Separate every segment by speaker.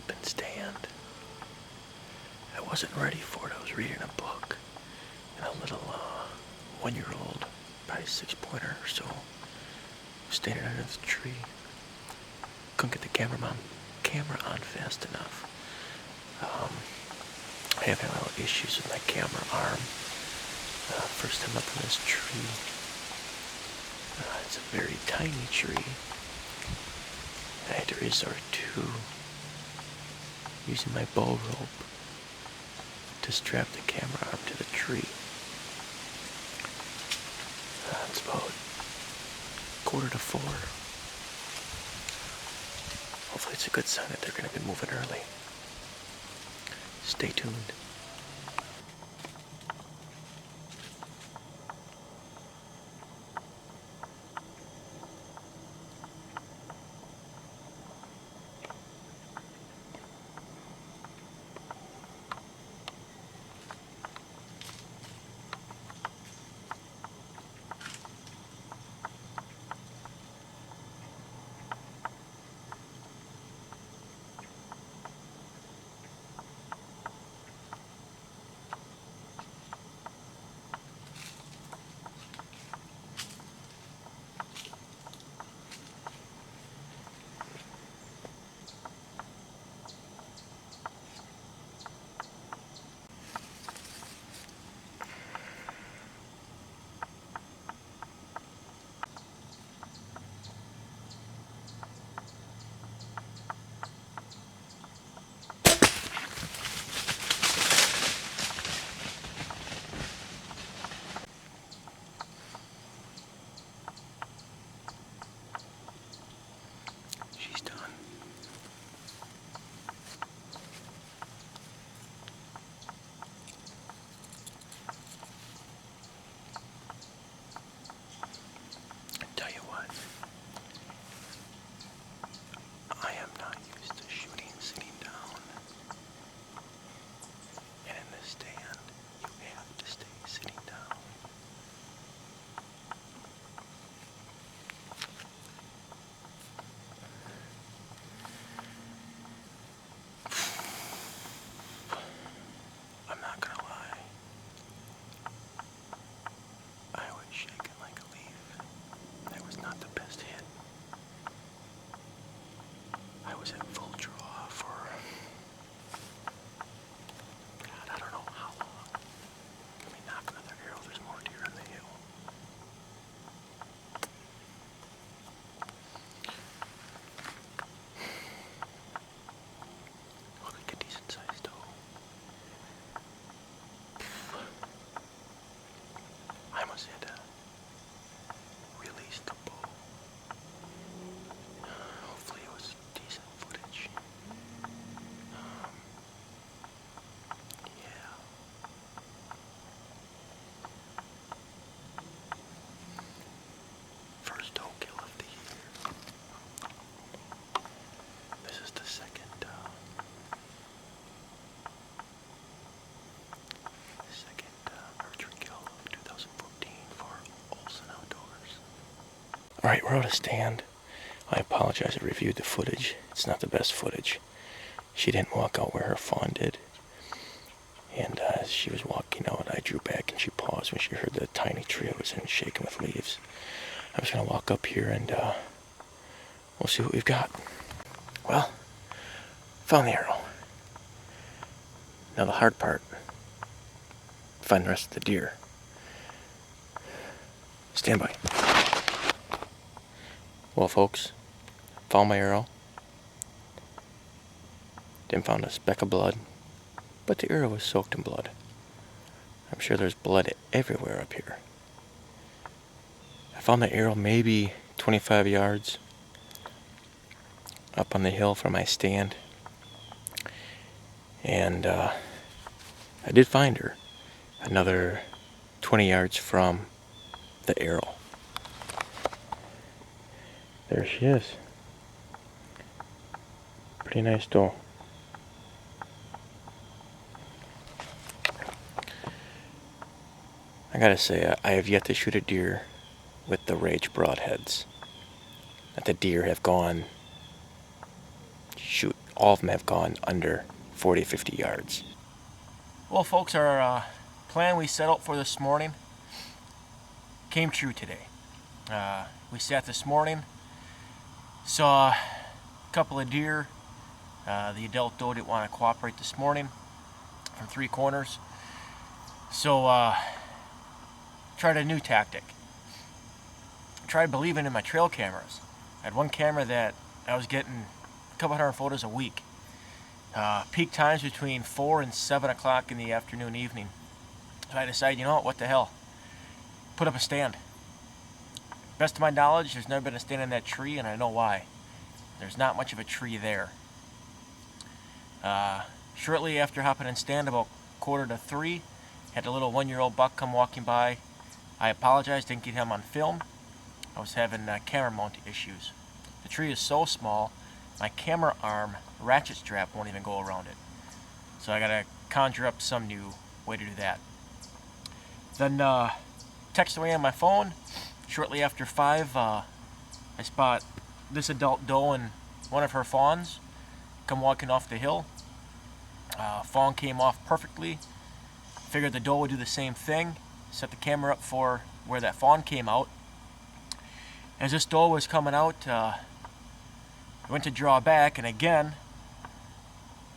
Speaker 1: up and stand. I wasn't ready for it. I was reading a book, and a little 1-year-old, probably 6-pointer or so, was standing under the tree. Couldn't get the camera on fast enough. I have had a little issues with my camera arm. First time up in this tree. It's a very tiny tree. I had to resort to using my bow rope to strap the camera arm to the tree. It's about 3:45. Hopefully it's a good sign that they're going to be moving early. Stay tuned. Alright, we're out of stand. I apologize, I reviewed the footage. It's not the best footage. She didn't walk out where her fawn did. And as she was walking out, I drew back and she paused when she heard the tiny tree I was in shaking with leaves. I'm just going to walk up here and we'll see what we've got. Well, found the arrow. Now the hard part, find the rest of the deer. Stand by. Well, folks, found my arrow. Didn't find a speck of blood, but the arrow was soaked in blood. I'm sure there's blood everywhere up here. I found the arrow maybe 25 yards up on the hill from my stand. And I did find her another 20 yards from the arrow. There she is. Pretty nice doe. I gotta say, I have yet to shoot a deer with the Rage broadheads. That the deer have gone shoot, all of them have gone under 40, 50 yards.
Speaker 2: Well, folks, our plan we set out for this morning came true today. We sat this morning, saw a couple of deer. The adult doe didn't want to cooperate this morning from 3 corners. So tried a new tactic. Tried believing in my trail cameras. I had one camera that I was getting a couple hundred photos a week. Peak times between 4 and 7 o'clock in the afternoon, evening. So I decided, you know what the hell? Put up a stand. Best of my knowledge, there's never been a stand in that tree, and I know why. There's not much of a tree there. Shortly after hopping in stand, about 2:45, had a little 1-year-old buck come walking by. I apologize, didn't get him on film. I was having camera mount issues. The tree is so small, my camera arm ratchet strap won't even go around it. So I gotta conjure up some new way to do that. Then text away on my phone. Shortly after 5, I spot this adult doe and one of her fawns come walking off the hill. Fawn came off perfectly. Figured the doe would do the same thing. Set the camera up for where that fawn came out. As this doe was coming out, I went to draw back, and again,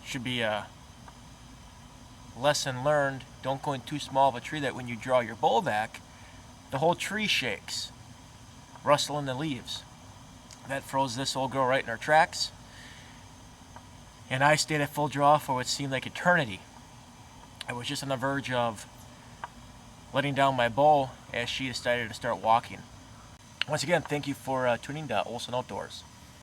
Speaker 2: should be a lesson learned. Don't go in too small of a tree that when you draw your bow back, the whole tree shakes, rustling the leaves. That froze this old girl right in her tracks. And I stayed at full draw for what seemed like eternity. I was just on the verge of letting down my bow as she decided to start walking. Once again, thank you for tuning to Olson Outdoors.